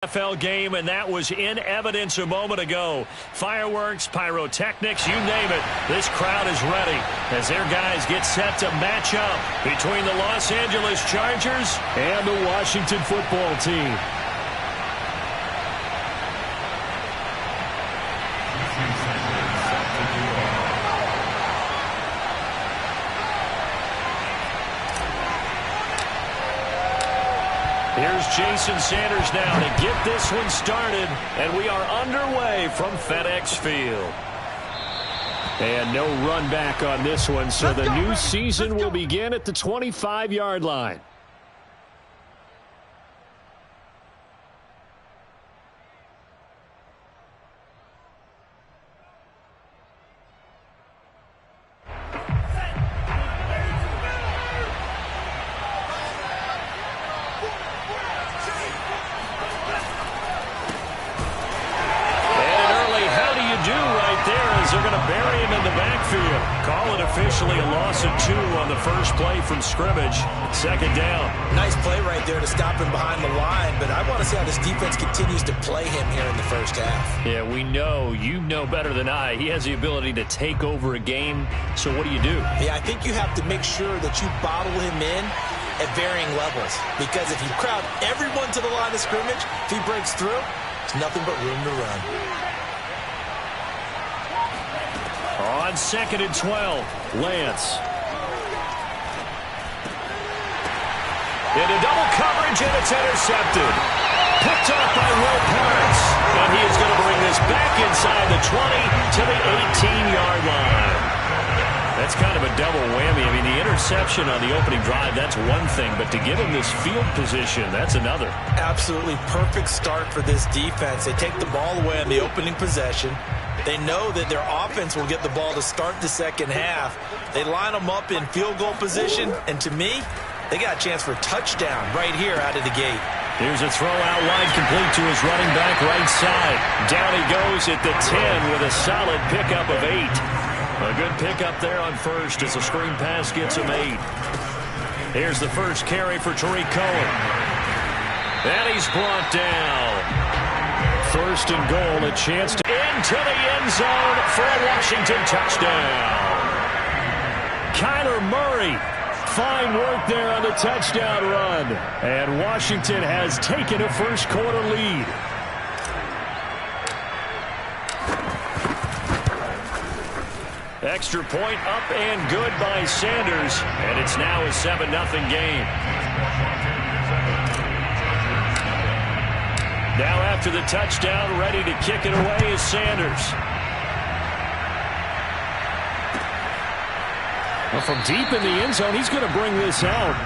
NFL game, and that was in evidence a moment ago. Fireworks, pyrotechnics, you name it. This crowd is ready as their guys get set to match up between the Los Angeles Chargers and the Washington football team. Here's Jason Sanders now to get this one started, and we are underway from FedEx Field. And no run back on this one, so the new season will begin at the 25-yard line. They're going to bury him in the backfield. Call it officially a loss of 2 on the first play from scrimmage. Second down. Nice play right there to stop him behind the line, but I want to see how this defense continues to play him here in the first half. Yeah, we know, you know better than I, he has the ability to take over a game. So what do you do? Yeah, I think you have to make sure that you bottle him in at varying levels, because if you crowd everyone to the line of scrimmage, if he breaks through, there's nothing but room to run. On 2nd and 12, Lance. Into double coverage, and it's intercepted. Picked off by Will Parks. And he is going to bring this back inside the 20 to the 18-yard line. That's kind of a double whammy. I mean, the interception on the opening drive, that's one thing. But to give him this field position, that's another. Absolutely perfect start for this defense. They take the ball away on the opening possession. They know that their offense will get the ball to start the second half. They line them up in field goal position, and to me, they got a chance for a touchdown right here out of the gate. Here's a throw out wide, complete to his running back right side. Down he goes at the 10 with a solid pickup of 8. A good pickup there on first as the screen pass gets him 8. Here's the first carry for Tariq Cohen. And he's brought down. First and goal, a chance to into the end zone for a Washington touchdown. Kyler Murray, fine work there on the touchdown run. And Washington has taken a first quarter lead. Extra point up and good by Sanders. And it's now a 7-0 game. Now after the touchdown, ready to kick it away is Sanders. Well, from deep in the end zone, he's going to bring this out.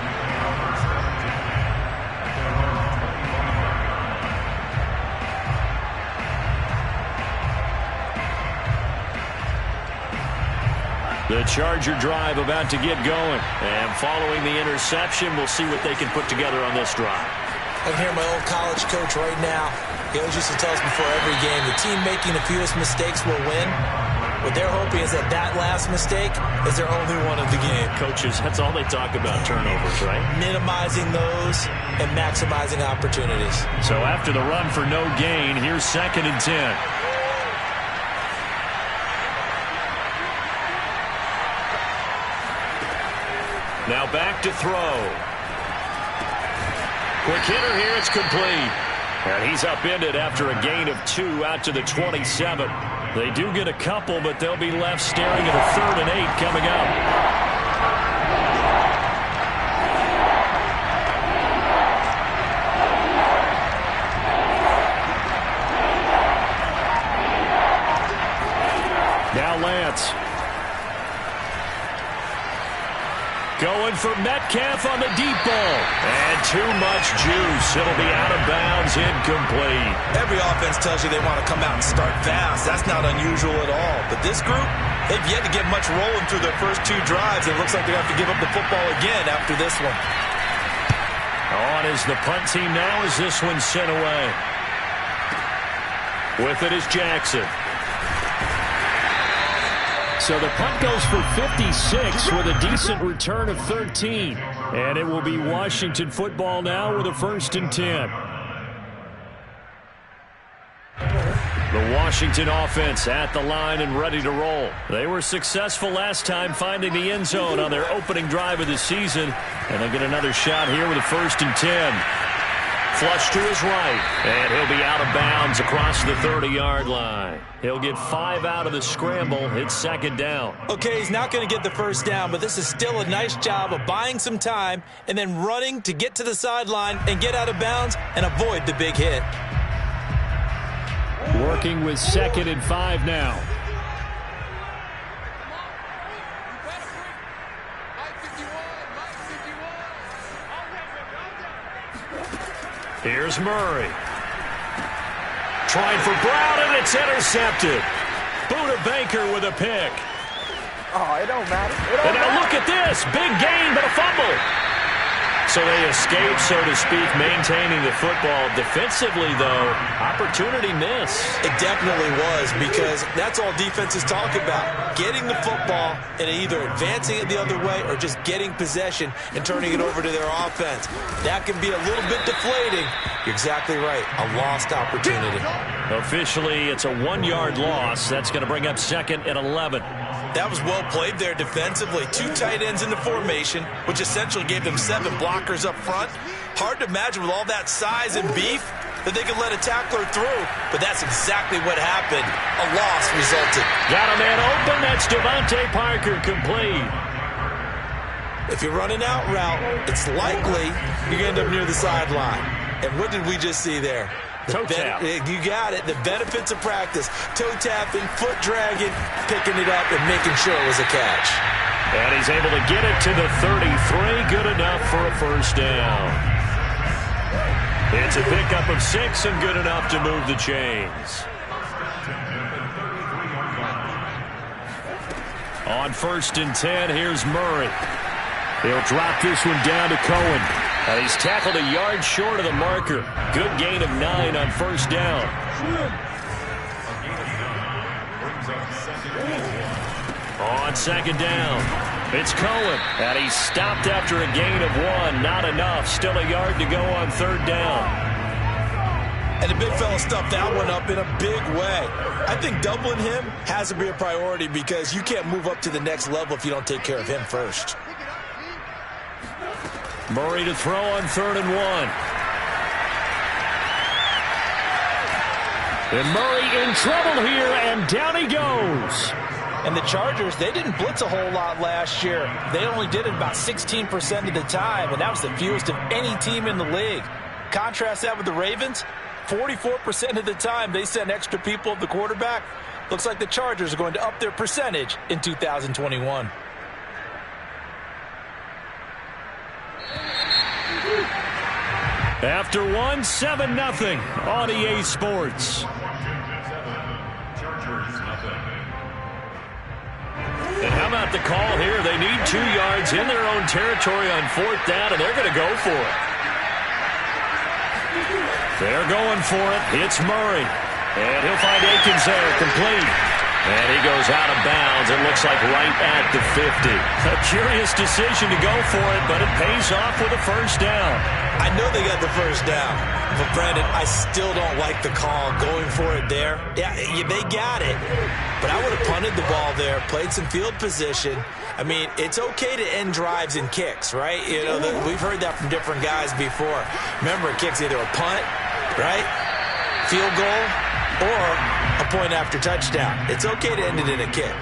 The Charger drive about to get going. And following the interception, we'll see what they can put together on this drive. I can hear my old college coach right now. He always used to tell us before every game, the team making the fewest mistakes will win. What they're hoping is that that last mistake is their only one of the game. Coaches, that's all they talk about, turnovers, right? Minimizing those and maximizing opportunities. So after the run for no gain, here's 2nd and 10. Now back to throw. Quick hitter here, it's complete. And he's upended after a gain of 2 out to the 27. They do get a couple, but they'll be left staring at a 3rd and 8 coming up. Now Lance. Going for Metcalf on the deep ball. And too much juice. It'll be out of bounds, incomplete. Every offense tells you they want to come out and start fast. That's not unusual at all. But this group, they've yet to get much rolling through their first 2 drives. It looks like they have to give up the football again after this one. On is the punt team now as this one's sent away. With it is Jackson. So the punt goes for 56 with a decent return of 13. And it will be Washington football now with a 1st and 10. The Washington offense at the line and ready to roll. They were successful last time finding the end zone on their opening drive of the season. And they'll get another shot here with a 1st and 10. Flush to his right. And he'll be out of bounds across the 30-yard line. He'll get 5 out of the scramble. It's 2nd down. Okay, he's not going to get the 1st down, but this is still a nice job of buying some time and then running to get to the sideline and get out of bounds and avoid the big hit. Working with 2nd and 5 now. Here's Murray. Trying for Brown, and it's intercepted. Buda Baker with a pick. Oh, it don't matter. And now look at this. Big gain, but a fumble. So they escape, so to speak, maintaining the football. Defensively, though, opportunity miss. It definitely was, because that's all defenses talk about. Getting the football and either advancing it the other way or just getting possession and turning it over to their offense. That can be a little bit deflating. You're exactly right. A lost opportunity. Officially, it's a 1-yard loss. That's going to bring up 2nd and 11. That was well played there defensively. 2 tight ends in the formation, which essentially gave them 7 blockers up front. Hard to imagine with all that size and beef that they could let a tackler through, but that's exactly what happened. A loss resulted. Got a man open. That's Devontae Parker, complete. If you're running out route, it's likely you're going to end up near the sideline. And what did we just see there? Toe tap. You got it. The benefits of practice. Toe tapping, foot dragging, picking it up, and making sure it was a catch. And he's able to get it to the 33. Good enough for a 1st down. It's a pickup of 6 and good enough to move the chains. On 1st and 10, here's Murray. He'll drop this one down to Cohen. And he's tackled a yard short of the marker. Good gain of 9 on 1st down. On 2nd down, it's Cohen. And he's stopped after a gain of 1. Not enough. Still a yard to go on 3rd down. And the big fella stuffed that one up in a big way. I think doubling him has to be a priority, because you can't move up to the next level if you don't take care of him first. Murray to throw on 3rd and 1. And Murray in trouble here, and down he goes. And the Chargers, they didn't blitz a whole lot last year. They only did it about 16% of the time, and that was the fewest of any team in the league. Contrast that with the Ravens, 44% of the time they send extra people at the quarterback. Looks like the Chargers are going to up their percentage in 2021. After 1, 7-0 on EA Sports. And how about the call here? They need 2 yards in their own territory on 4th down, and they're going to go for it. They're going for it. It's Murray. And he'll find Akins there, complete. And he goes out of bounds. It looks like right at the 50. A curious decision to go for it, but it pays off with a 1st down. I know they got the 1st down, but Brandon, I still don't like the call going for it there. Yeah, they got it, but I would have punted the ball there, played some field position. I mean, it's okay to end drives and kicks, right? You know, we've heard that from different guys before. Remember, a kick's either a punt, right, field goal, or a point after touchdown. It's okay to end it in a kick.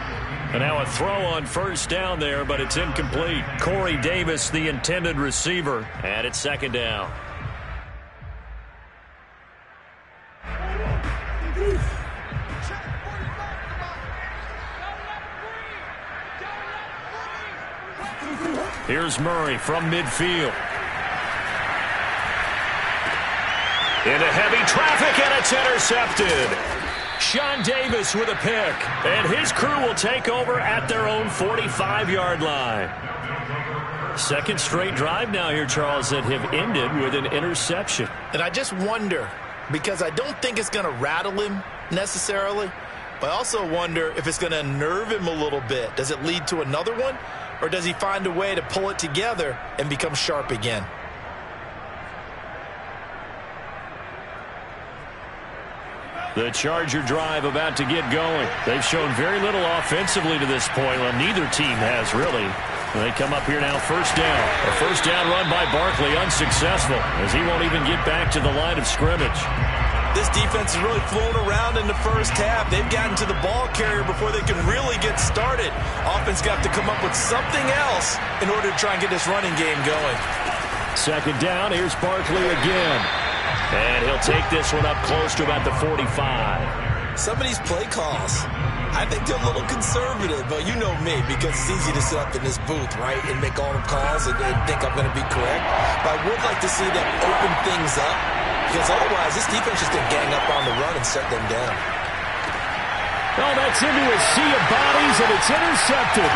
And now a throw on 1st down there, but it's incomplete. Corey Davis, the intended receiver, and it's 2nd down. Here's Murray from midfield. Into heavy traffic, and it's intercepted. Sean Davis with a pick, and his crew will take over at their own 45-yard line. 2nd straight drive now here, Charles, that have ended with an interception. And I just wonder, because I don't think it's going to rattle him necessarily, but I also wonder if it's going to unnerve him a little bit. Does it lead to another one, or does he find a way to pull it together and become sharp again? The Charger drive about to get going. They've shown very little offensively to this point. Well, neither team has, really. They come up here now, first down. A first down run by Barkley, unsuccessful, as he won't even get back to the line of scrimmage. This defense has really flown around in the first half. They've gotten to the ball carrier before they can really get started. Offense got to come up with something else in order to try and get this running game going. Second down, here's Barkley again. And he'll take this one up close to about the 45. Some of these play calls, I think they're a little conservative, but you know me, because it's easy to sit up in this booth, right, and make all the calls and think I'm going to be correct. But I would like to see them open things up, because otherwise this defense just going to gang up on the run and shut them down. Oh, that's into a sea of bodies, and it's intercepted.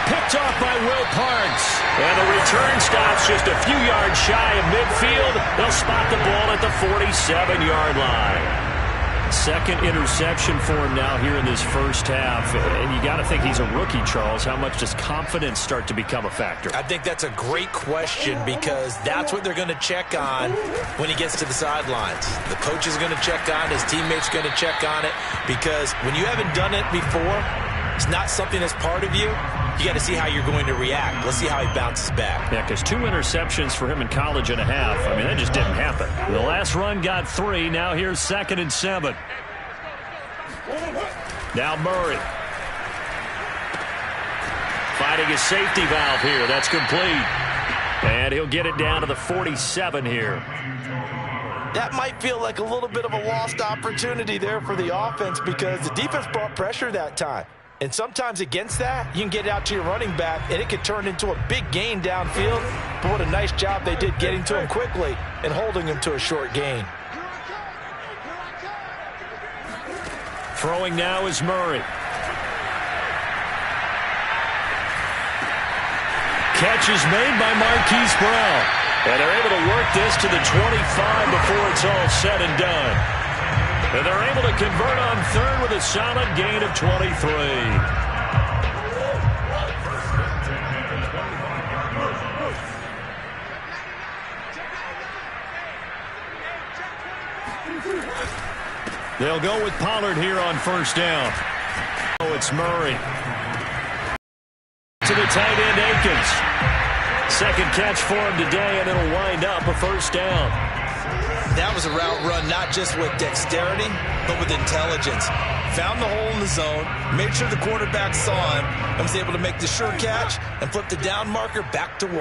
Picked off by Will Parks. And the return stops just a few yards shy of midfield. They'll spot the ball at the 47-yard line. Second interception for him now here in this first half. And you got to think he's a rookie, Charles. How much does confidence start to become a factor? I think that's a great question, because that's what they're going to check on when he gets to the sidelines. The coach is going to check on it. His teammates are going to check on it, because when you haven't done it before, it's not something that's part of you. You got to see how you're going to react. Let's see how he bounces back. Yeah, because 2 interceptions for him in college and a half. I mean, that just didn't happen. The last run got 3. Now here's 2nd and 7. Now Murray. Finding his safety valve here. That's complete. And he'll get it down to the 47 here. That might feel like a little bit of a lost opportunity there for the offense, because the defense brought pressure that time. And sometimes against that, you can get out to your running back, and it could turn into a big gain downfield. But what a nice job they did getting to him quickly and holding him to a short gain. Throwing now is Murray. Catch is made by Marquise Brown. And they're able to work this to the 25 before it's all said and done. And they're able to convert on third with a solid gain of 23. They'll go with Pollard here on first down. Oh, it's Murray. To the tight end, Akins. Second catch for him today, and it'll wind up a first down. That was a route run not just with dexterity, but with intelligence. Found the hole in the zone, made sure the quarterback saw him, and was able to make the sure catch and flip the down marker back to 1.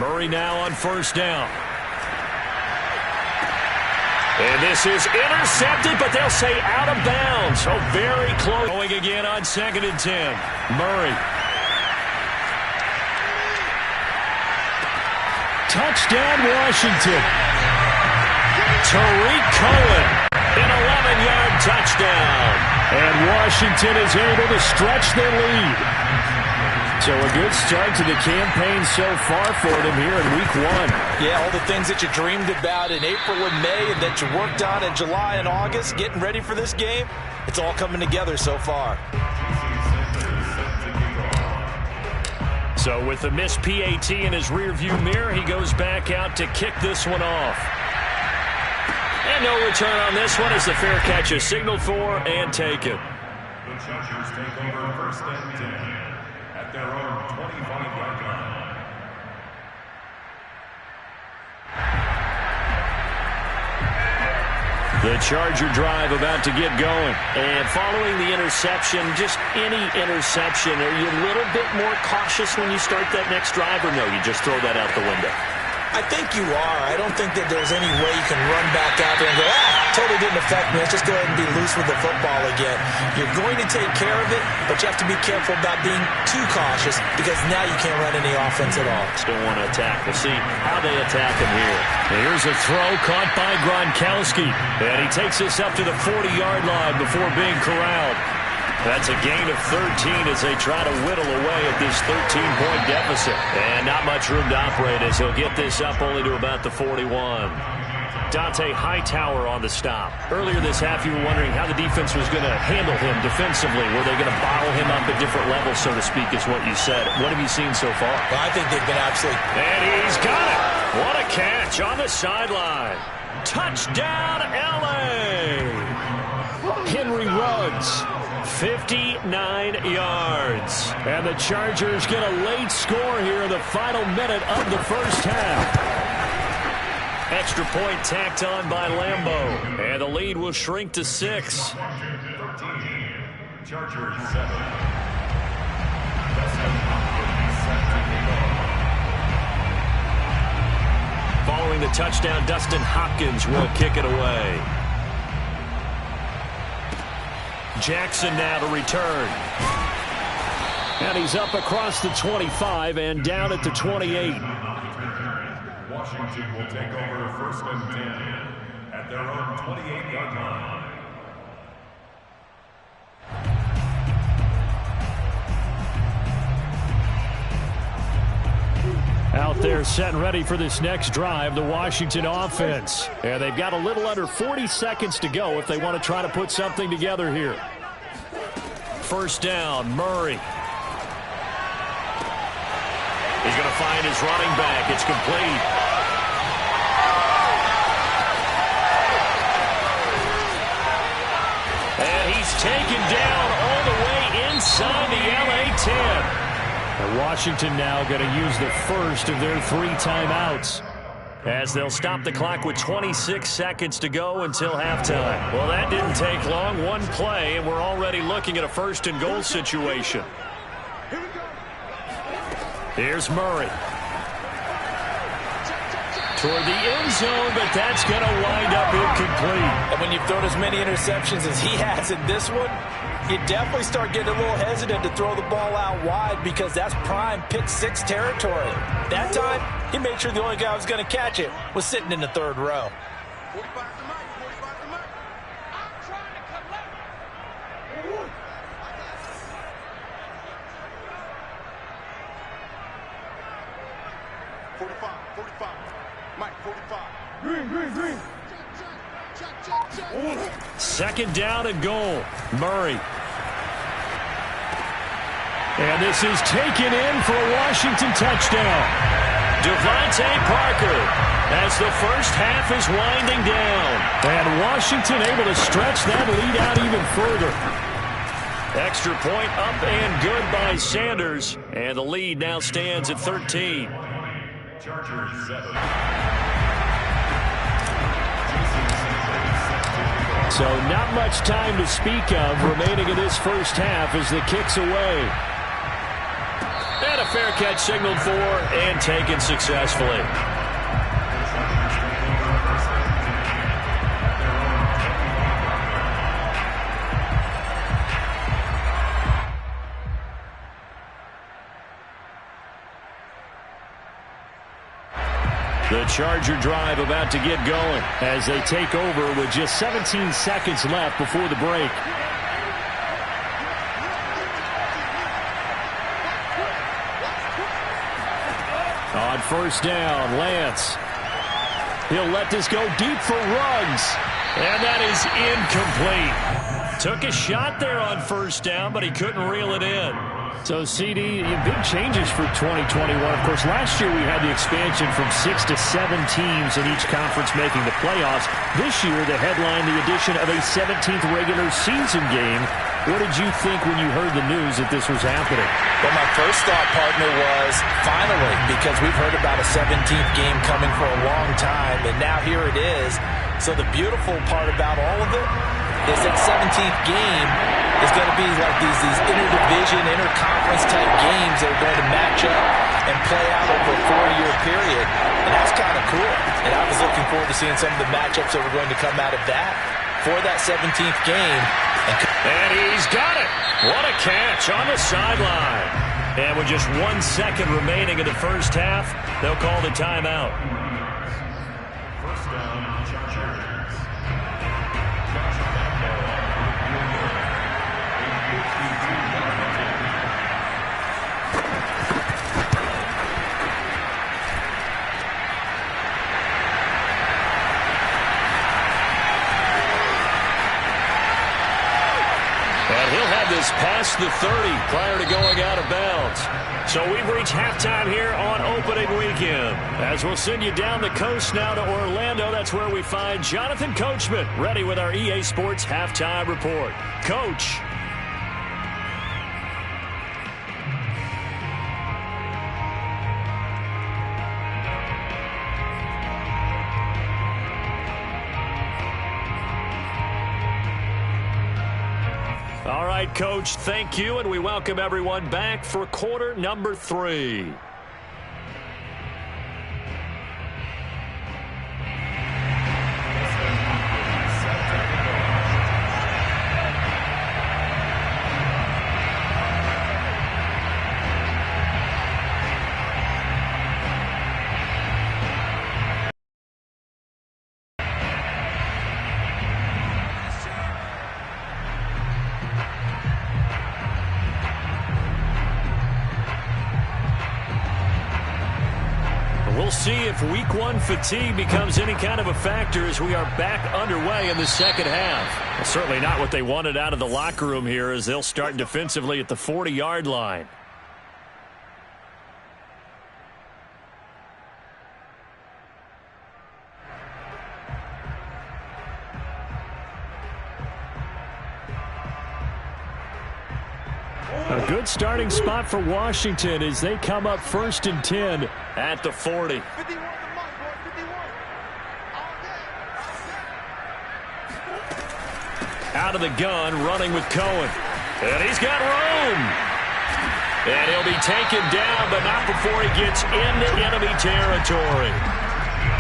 Murray now on first down. And this is intercepted, but they'll say out of bounds. So very close. Going again on 2nd and 10. Murray. Touchdown, Washington. Tariq Cohen, an 11-yard touchdown. And Washington is able to stretch their lead. So a good start to the campaign so far for them here in week 1. Yeah, all the things that you dreamed about in April and May and that you worked on in July and August, getting ready for this game, it's all coming together so far. So with the missed PAT in his rearview mirror, he goes back out to kick this one off. And no return on this one as the fair catch is signaled for and taken. The Chargers take over first and 10 at their own 25-yard line. The Charger drive about to get going. And following the interception, just any interception, are you a little bit more cautious when you start that next drive, or no, you just throw that out the window? I think you are. I don't think that there's any way you can run back out there and go, totally didn't affect me. Let's just go ahead and be loose with the football again. You're going to take care of it, but you have to be careful about being too cautious, because now you can't run any offense at all. Still want to attack. We'll see how they attack him here. Here's a throw caught by Gronkowski. And he takes this up to the 40-yard line before being corralled. That's a gain of 13 as they try to whittle away at this 13-point deficit. And not much room to operate as he'll get this up only to about the 41. Dante Hightower on the stop. Earlier this half, you were wondering how the defense was going to handle him defensively. Were they going to bottle him up at different levels, so to speak, is what you said. What have you seen so far? Well, I think they've been absolutely... And he's got it. What a catch on the sideline. Touchdown, L.A. Henry Ruggs, 59 yards. And the Chargers get a late score here in the final minute of the first half. Extra point tacked on by Lambeau. And the lead will shrink to 6. Chargers 7. Following the touchdown, Dustin Hopkins will kick it away. Jackson now to return. And he's up across the 25 and down at the 28. Washington will take over 1st and 10 at their own 28-yard line. Out there set and ready for this next drive, the Washington offense. And they've got a little under 40 seconds to go if they want to try to put something together here. First down, Murray. He's going to find his running back. It's complete. And he's taken down all the way inside the LA 10. And Washington now going to use the first of their 3 timeouts as they'll stop the clock with 26 seconds to go until halftime. Well, that didn't take long. One play, and we're already looking at a 1st and goal situation. Here's Murray. Toward the end zone, but that's going to wind up incomplete. And when you've thrown as many interceptions as he has in this one, you definitely start getting a little hesitant to throw the ball out wide because that's prime pick 6 territory. That time, he made sure the only guy who was going to catch it was sitting in the 3rd row. 45. Mike, 45. Green. 2nd down and goal. Murray. And this is taken in for a Washington touchdown. Devontae Parker as the first half is winding down. And Washington able to stretch that lead out even further. Extra point up and good by Sanders. And the lead now stands at 13. Chargers 7. So not much time to speak of remaining in this first half as the kick's away. And a fair catch signaled for and taken successfully. The Charger drive about to get going as they take over with just 17 seconds left before the break. On first down, Lance. He'll let this go deep for Ruggs. And that is incomplete. Took a shot there on first down, but he couldn't reel it in. So, CD, big changes for 2021. Of course, last year we had the expansion from 6 to 7 teams in each conference making the playoffs. This year, they headlined the addition of a 17th regular season game. What did you think when you heard the news that this was happening? Well, my first thought, partner, was finally, because we've heard about a 17th game coming for a long time, and now here it is. So the beautiful part about all of it is that 17th game is going to be like these interdivision, interconference type games that are going to match up and play out over a 4-year period. And that's kind of cool. And I was looking forward to seeing some of the matchups that were going to come out of that for that 17th game. And he's got it. What a catch on the sideline. And with just 1 second remaining in the first half, they'll call the timeout. First down, Chargers. is past the 30 prior to going out of bounds. So we've reached halftime here on opening weekend. As we'll send you down the coast now to Orlando, that's where we find Jonathan Coachman ready with our EA Sports halftime report. Coach. All right, Coach, thank you, and we welcome everyone back for quarter number 3. We'll see if week 1 fatigue becomes any kind of a factor as we are back underway in the second half. Well, certainly not what they wanted out of the locker room here as they'll start defensively at the 40-yard line. A good starting spot for Washington as they come up 1st and 10 at the 40. Out of the gun, running with Cohen. And he's got room. And he'll be taken down, but not before he gets into enemy territory.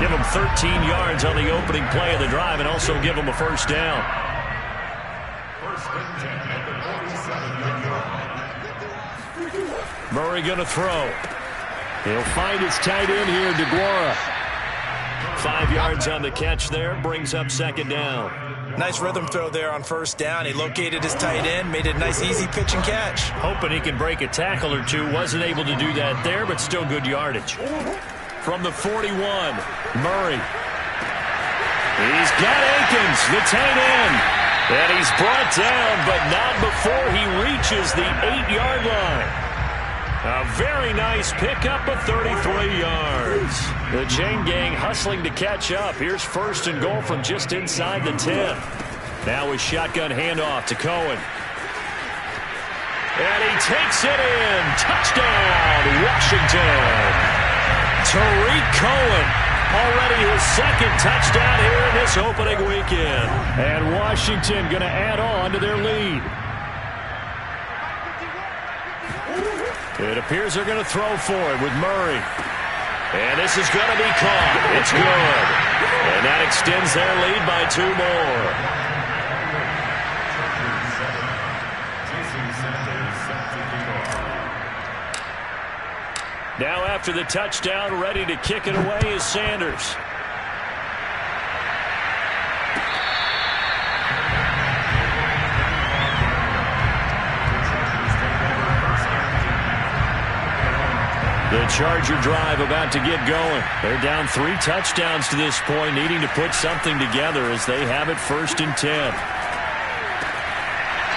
Give him 13 yards on the opening play of the drive and also give him a first down. Murray going to throw. He'll find his tight end here, DeGuara. 5 yards on the catch there, brings up second down. Nice rhythm throw there on first down. He located his tight end, made it a nice easy pitch and catch. Hoping he can break a tackle or two. Wasn't able to do that there, but still good yardage. From the 41, Murray. He's got Akins, the tight end. And he's brought down, but not before he reaches the 8-yard line. A very nice pickup of 33 yards. The chain gang hustling to catch up. Here's 1st and goal from just inside the 10. Now a shotgun handoff to Cohen. And he takes it in. Touchdown, Washington. Tariq Cohen, already his 2nd touchdown here in this opening weekend. And Washington going to add on to their lead. It appears they're going to throw for it with Murray. And this is going to be caught. It's good. And that extends their lead by 2 more. Now after the touchdown, ready to kick it away is Sanders. The Charger drive about to get going. They're down 3 touchdowns to this point, needing to put something together as they have it 1st and 10.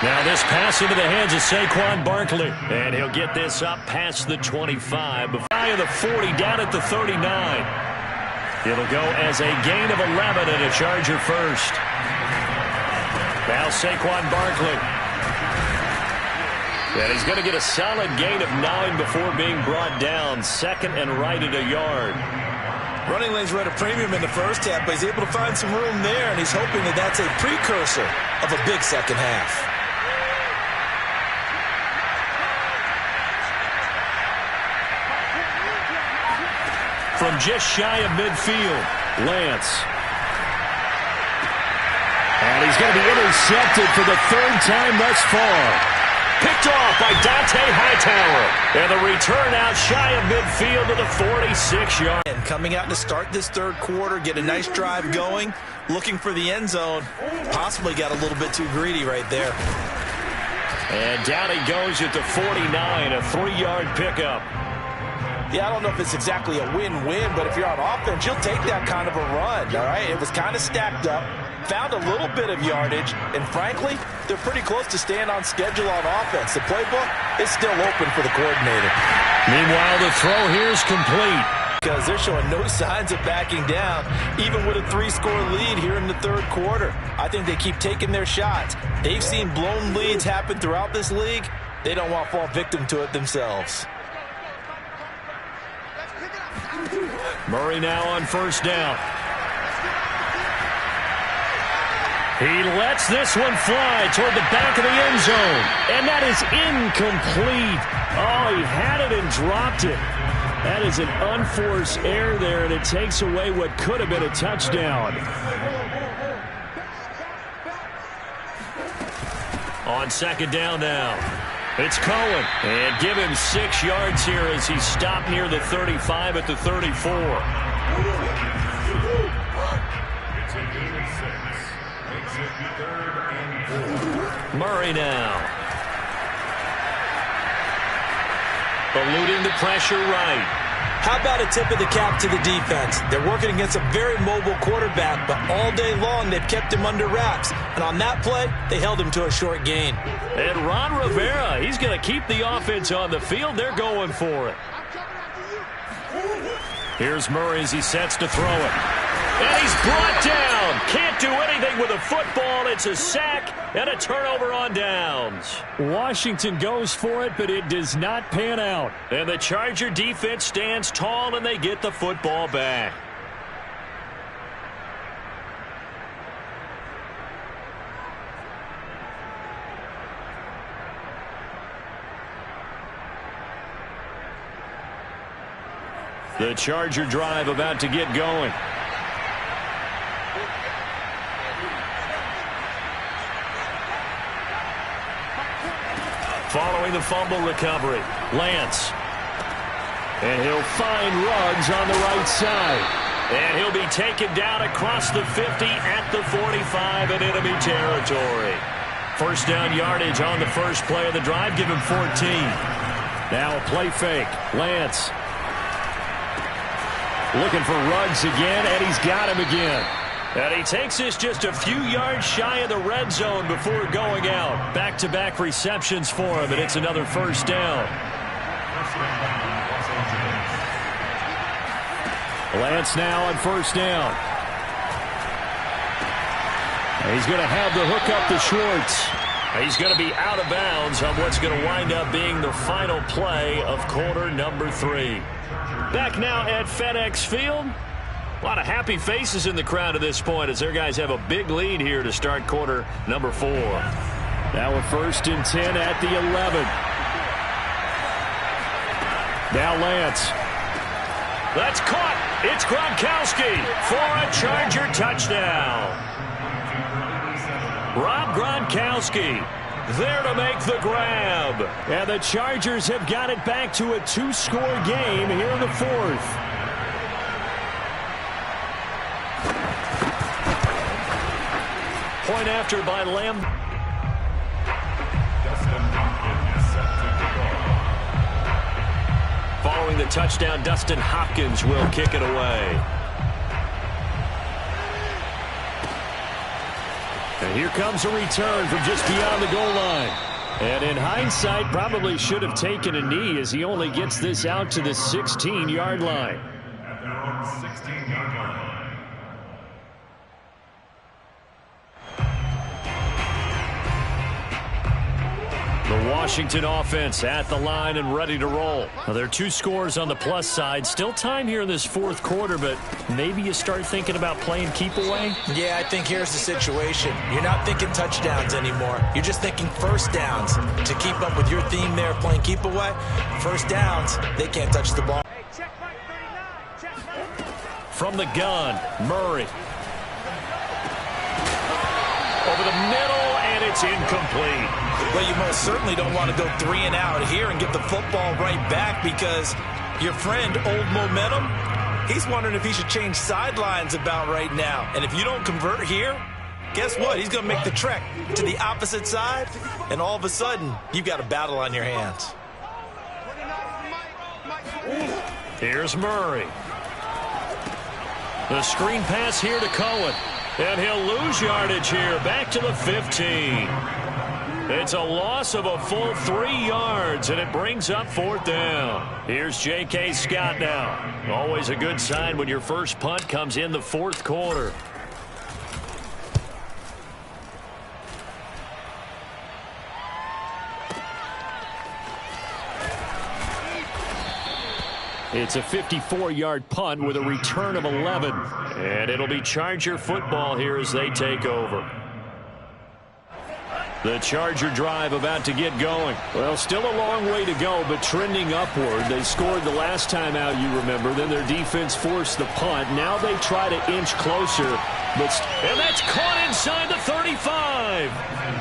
Now this pass into the hands of Saquon Barkley. And he'll get this up past the 25. Before the 40, down at the 39. It'll go as a gain of 11 and a Charger first. Now Saquon Barkley. And he's going to get a solid gain of 9 before being brought down. 2nd and right at a yard. Running lanes were at a premium in the first half, but he's able to find some room there, and he's hoping that that's a precursor of a big second half. From just shy of midfield, Lance. And he's going to be intercepted for the 3rd time thus far. Picked off by Dante Hightower. And the return out shy of midfield to the 46-yard. And coming out to start this 3rd quarter, get a nice drive going, looking for the end zone. Possibly got a little bit too greedy right there. And down he goes at the 49, a 3-yard pickup. Yeah, I don't know if it's exactly a win-win, but if you're on offense, you'll take that kind of a run, all right? It was kind of stacked up, found a little bit of yardage, and frankly, they're pretty close to staying on schedule on offense. The playbook is still open for the coordinator. Meanwhile, the throw here is complete. Because they're showing no signs of backing down, even with a 3-score lead here in the third quarter. I think they keep taking their shots. They've seen blown leads happen throughout this league. They don't want to fall victim to it themselves. Murray now on first down. He lets this one fly toward the back of the end zone. And that is incomplete. Oh, he had it and dropped it. That is an unforced error there, and it takes away what could have been a touchdown. On second down now. It's Cohen. And give him 6 yards here as he stopped near the 35 at the 34. It's a gain of 6. Makes it 3rd and 4. Murray now. Eluding the pressure right. How about a tip of the cap to the defense? They're working against a very mobile quarterback, but all day long they've kept him under wraps. And on that play, they held him to a short gain. And Ron Rivera, he's going to keep the offense on the field. They're going for it. Here's Murray as he sets to throw it. And he's brought down. Can't do anything with a football. It's a sack and a turnover on downs. Washington goes for it, but it does not pan out. And the Charger defense stands tall, and they get the football back. The Charger drive about to get going. Following the fumble recovery, Lance. And he'll find Ruggs on the right side. And he'll be taken down across the 50 at the 45 in enemy territory. First down yardage on the first play of the drive. Give him 14. Now a play fake. Lance. Looking for Ruggs again, and he's got him again. And he takes this just a few yards shy of the red zone before going out. Back-to-back receptions for him, and it's another first down. Lance now on first down. And he's going to have the hook up to Schwartz. He's going to be out of bounds on what's going to wind up being the final play of quarter number 3. Back now at FedEx Field. A lot of happy faces in the crowd at this point as their guys have a big lead here to start quarter number 4. Now a 1st and 10 at the 11. Now Lance. That's caught. It's Gronkowski for a Charger touchdown. Rob Gronkowski there to make the grab. And the Chargers have got it back to a 2-score game here in the 4th. Point after by Lamb. Dustin Hopkins set to kick off. Following the touchdown, Dustin Hopkins will kick it away. And here comes a return from just beyond the goal line. And in hindsight, probably should have taken a knee as he only gets this out to the 16-yard line. At their own 16-yard line. The Washington offense at the line and ready to roll. Now, there are 2 scores on the plus side. Still time here in this 4th quarter, but maybe you start thinking about playing keep away? Yeah, I think here's the situation. You're not thinking touchdowns anymore. You're just thinking first downs. To keep up with your theme there, playing keep away, first downs, they can't touch the ball. From the gun, Murray. Over the middle, and it's incomplete. Well, you most certainly don't want to go 3 and out here and get the football right back because your friend, Old Momentum, he's wondering if he should change sidelines about right now. And if you don't convert here, guess what? He's going to make the trek to the opposite side, and all of a sudden, you've got a battle on your hands. Here's Murray. The screen pass here to Cohen. And he'll lose yardage here. Back to the 15. It's a loss of a full 3 yards, and it brings up 4th down. Here's J.K. Scott now. Always a good sign when your first punt comes in the 4th quarter. It's a 54-yard punt with a return of 11. And it'll be Charger football here as they take over. The Charger drive about to get going. Well, still a long way to go, but trending upward. They scored the last time out, you remember. Then their defense forced the punt. Now they try to inch closer. And that's caught inside the 35.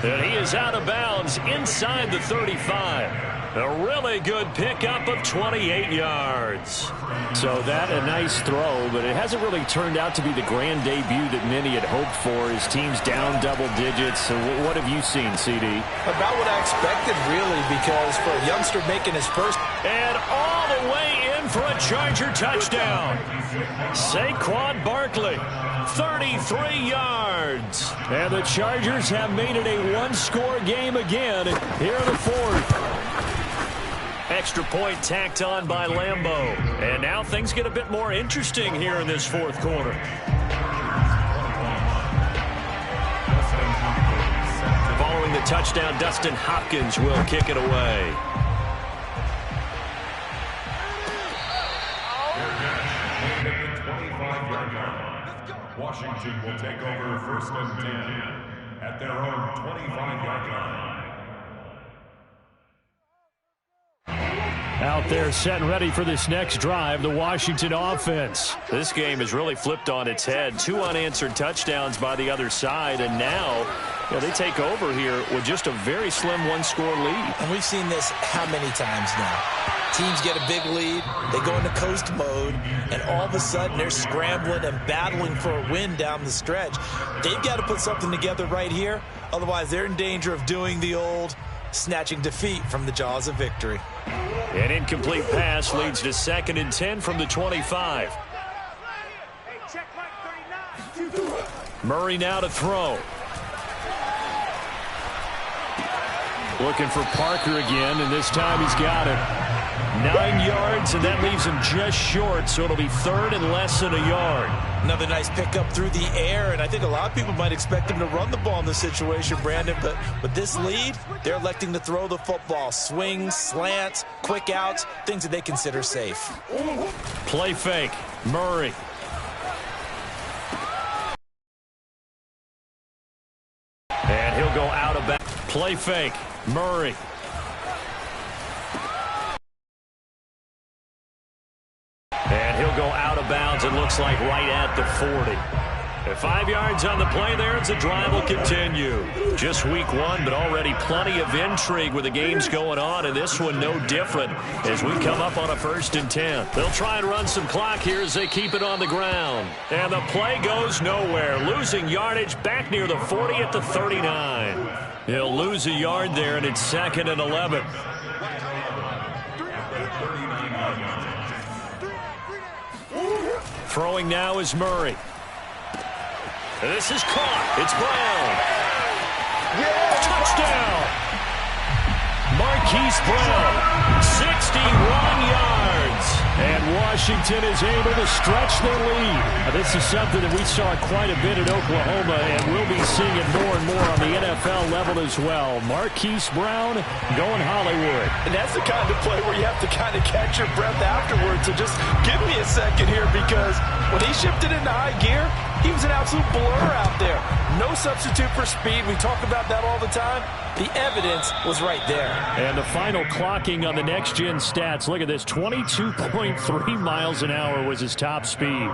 And he is out of bounds inside the 35. A really good pickup of 28 yards. So that a nice throw, but it hasn't really turned out to be the grand debut that many had hoped for. His team's down double digits. So what have you seen, CD? About what I expected, really, because for a youngster making his first. And all the way in for a Charger touchdown. Saquon Barkley, 33 yards. And the Chargers have made it a one-score game again here in the 4th. Extra point tacked on by Lambeau. And now things get a bit more interesting here in this 4th quarter. Following the touchdown, Dustin Hopkins will kick it away. Washington will take over 1st and 10 at their own 25-yard line. Out there set and ready for this next drive, the Washington offense. This game has really flipped on its head. 2 unanswered touchdowns by the other side, and now they take over here with just a very slim one-score lead. And we've seen this how many times now? Teams get a big lead, they go into coast mode, and all of a sudden they're scrambling and battling for a win down the stretch. They've got to put something together right here, otherwise they're in danger of doing the old snatching defeat from the jaws of victory. An incomplete pass leads to 2nd and 10 from the 25. Murray now to throw. Looking for Parker again, and this time he's got it. 9 yards, and that leaves him just short, so it'll be 3rd and less than a yard. Another nice pickup through the air, and I think a lot of people might expect him to run the ball in this situation, Brandon, but with this lead, they're electing to throw the football. Swings, slants, quick outs, things that they consider safe. Play fake, Murray. And he'll go out of bounds. Play fake, Murray. And he'll go out of bounds, it looks like right at the 40. 5 yards on the play there as the drive will continue. Just week 1, but already plenty of intrigue with the games going on, and this one no different as we come up on a 1st and 10. They'll try and run some clock here as they keep it on the ground. And the play goes nowhere, losing yardage back near the 40 at the 39. He'll lose a yard there, and it's 2nd and 11. Throwing now is Murray. This is caught. It's Brown. Yeah, touchdown. Marquise Brown, 61 yards. And Washington is able to stretch their lead. This is something that we saw quite a bit at Oklahoma, and we'll be seeing it more and more on the NFL level as well. Marquise Brown going Hollywood. And that's the kind of play where you have to kind of catch your breath afterwards. So just give me a second here, because when he shifted into high gear, he was an absolute blur out there. No substitute for speed. We talk about that all the time. The evidence was right there. And the final clocking on the next-gen stats. Look at this. 22.3 miles an hour was his top speed.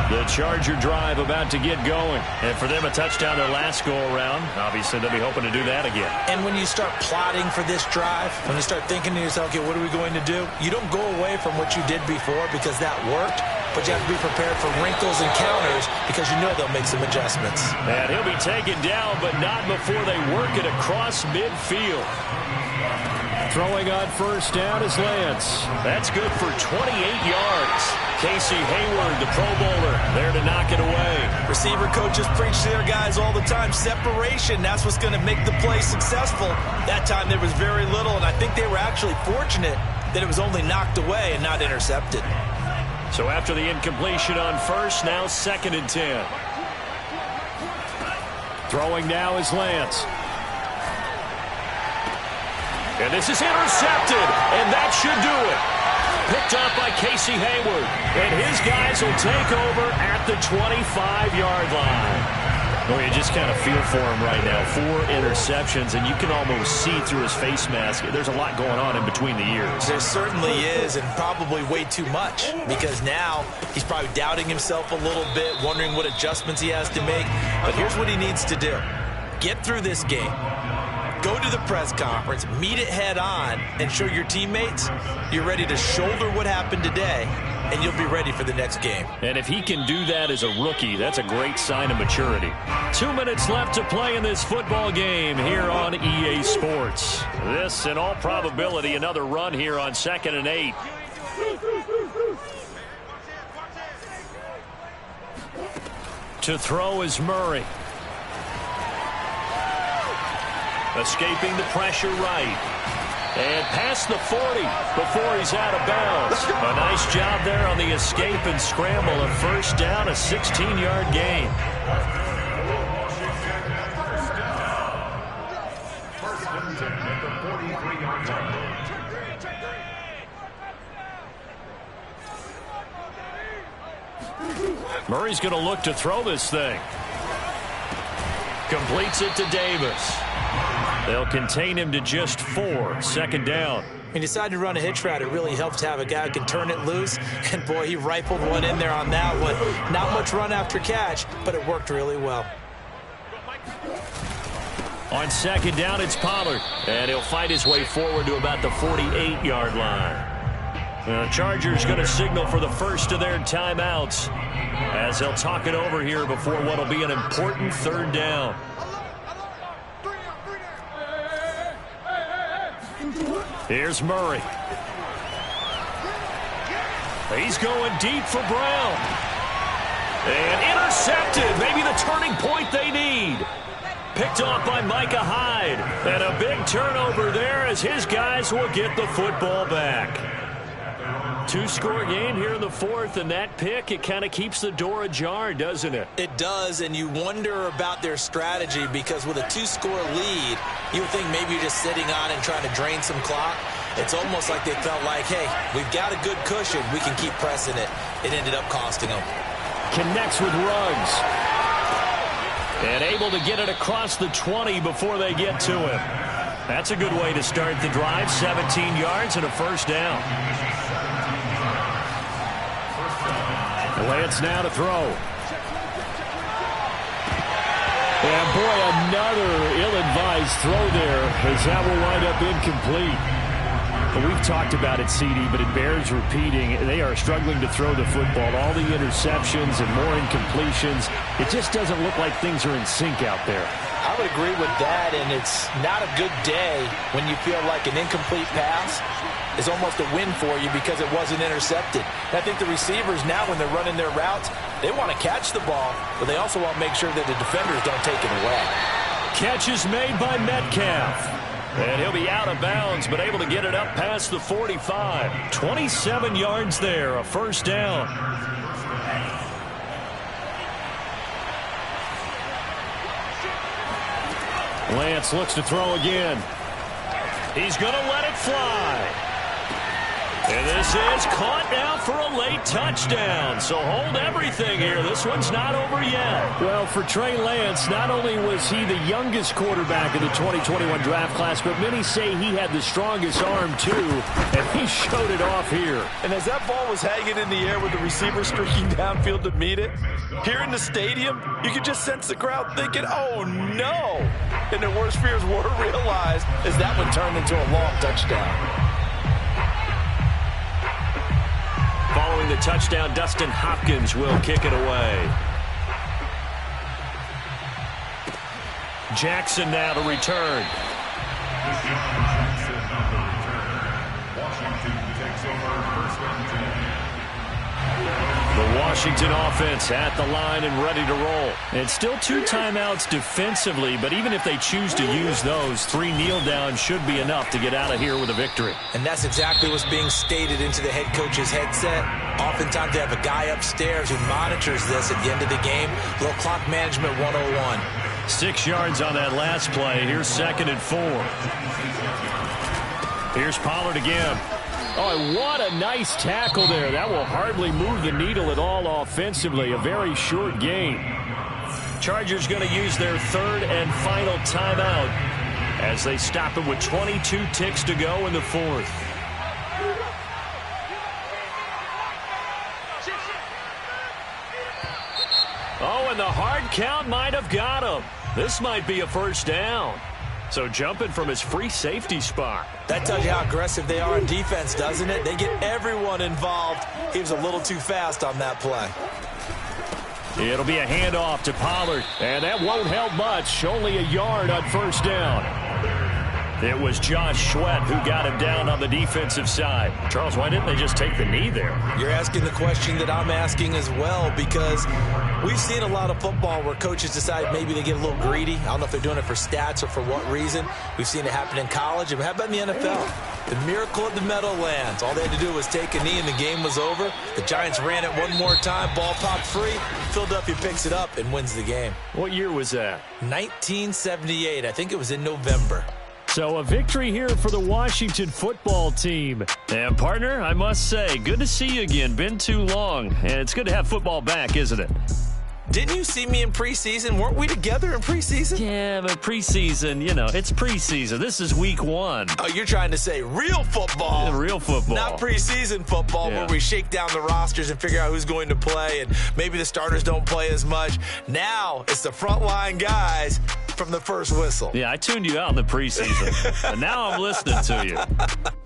The Charger drive about to get going. And for them, a touchdown their last go-around. Obviously, they'll be hoping to do that again. And when you start plotting for this drive, when you start thinking to yourself, okay, what are we going to do? You don't go away from what you did before because that worked, but you have to be prepared for wrinkles and counters because you know they'll make some adjustments. And he'll be taken down, but not before they work it across midfield. Throwing on first down is Lance. That's good for 28 yards. Casey Hayward, the Pro Bowler, there to knock it away. Receiver coaches preach to their guys all the time. Separation, that's what's going to make the play successful. That time there was very little, and I think they were actually fortunate that it was only knocked away and not intercepted. So after the incompletion on first, now 2nd and 10. Throwing now is Lance. And this is intercepted, and that should do it. Picked up by Casey Hayward, and his guys will take over at the 25-yard line. Well, you just kind of feel for him right now. 4 interceptions, and you can almost see through his face mask. There's a lot going on in between the ears. There certainly is, and probably way too much, because now he's probably doubting himself a little bit, wondering what adjustments he has to make. But here's what he needs to do. Get through this game. Go to the press conference, meet it head on, and show your teammates you're ready to shoulder what happened today, and you'll be ready for the next game. And if he can do that as a rookie, that's a great sign of maturity. 2 minutes left to play in this football game here on EA Sports. This, in all probability, another run here on 2nd and 8. To throw is Murray. Escaping the pressure right. And past the 40 before he's out of bounds. A nice job there on the escape and scramble. A first down, a 16-yard gain. First and 10 at the 43-yard line. Murray's going to look to throw this thing. Completes it to Davis. They'll contain him to just 4. 2nd down. He decided to run a hitch route. It really helped to have a guy who can turn it loose. And, boy, he rifled one in there on that one. Not much run after catch, but it worked really well. On 2nd down, it's Pollard. And he'll fight his way forward to about the 48-yard line. The Chargers going to signal for the first of their timeouts as they'll talk it over here before what will be an important 3rd down. Here's Murray. He's going deep for Brown. And intercepted. Maybe the turning point they need. Picked off by Micah Hyde. And a big turnover there as his guys will get the football back. 2-score game here in the 4th, and that pick, it kind of keeps the door ajar, doesn't it? It does, and you wonder about their strategy because with a 2-score lead, you would think maybe you're just sitting on and trying to drain some clock. It's almost like they felt like, hey, we've got a good cushion. We can keep pressing it. It ended up costing them. Connects with Ruggs. And able to get it across the 20 before they get to him. That's a good way to start the drive. 17 yards and a first down. Lance now to throw. And boy, another ill-advised throw there as that will wind up incomplete. Well, we've talked about it, CD, but it bears repeating. They are struggling to throw the football. All the interceptions and more incompletions. It just doesn't look like things are in sync out there. I would agree with that, and it's not a good day when you feel like an incomplete pass is almost a win for you because it wasn't intercepted. And I think the receivers now, when they're running their routes, they want to catch the ball, but they also want to make sure that the defenders don't take it away. Catch is made by Metcalf. And he'll be out of bounds, but able to get it up past the 45. 27 yards there, a first down. Lance looks to throw again. He's going to let it fly. And this is caught now for a late touchdown. So hold everything here. This one's not over yet. Well, for Trey Lance, not only was he the youngest quarterback in the 2021 draft class, but many say he had the strongest arm too, and he showed it off here. And as that ball was hanging in the air with the receiver streaking downfield to meet it, here in the stadium, you could just sense the crowd thinking, oh no! And their worst fears were realized as that one turned into a long touchdown. Following the touchdown, Dustin Hopkins will kick it away. Jackson now to return. The Washington offense at the line and ready to roll. It's still 2 timeouts defensively, but even if they choose to use those, 3 kneel downs should be enough to get out of here with a victory. And that's exactly what's being stated into the head coach's headset. Oftentimes they have a guy upstairs who monitors this at the end of the game. Little clock management 101. 6 yards on that last play. Here's 2nd and 4. Here's Pollard again. Oh, and what a nice tackle there. That will hardly move the needle at all offensively. A very short game. Chargers going to use their 3rd and final timeout as they stop it with 22 ticks to go in the 4th. Oh, and the hard count might have got him. This might be a first down. So jumping from his free safety spot. That tells you how aggressive they are in defense, doesn't it? They get everyone involved. He was a little too fast on that play. It'll be a handoff to Pollard, and that won't help much. Only a yard on first down. It was Josh Sweat who got him down on the defensive side. Charles, why didn't they just take the knee there? You're asking the question that I'm asking as well, because we've seen a lot of football where coaches decide maybe they get a little greedy. I don't know if they're doing it for stats or for what reason. We've seen it happen in college. And how about in the NFL? The miracle of the Meadowlands. All they had to do was take a knee and the game was over. The Giants ran it one more time. Ball popped free. Philadelphia picks it up and wins the game. What year was that? 1978. I think it was in November. So a victory here for the Washington football team. And, partner, I must say, good to see you again. Been too long. And it's good to have football back, isn't it? Didn't you see me in preseason? Weren't we together in preseason? Yeah, but preseason, you know, it's preseason. This is week 1. Oh, you're trying to say real football. Yeah, real football. Not preseason football where we shake down the rosters and figure out who's going to play, and maybe the starters don't play as much. Now it's the frontline guys from the first whistle. Yeah, I tuned you out in the preseason, but now I'm listening to you.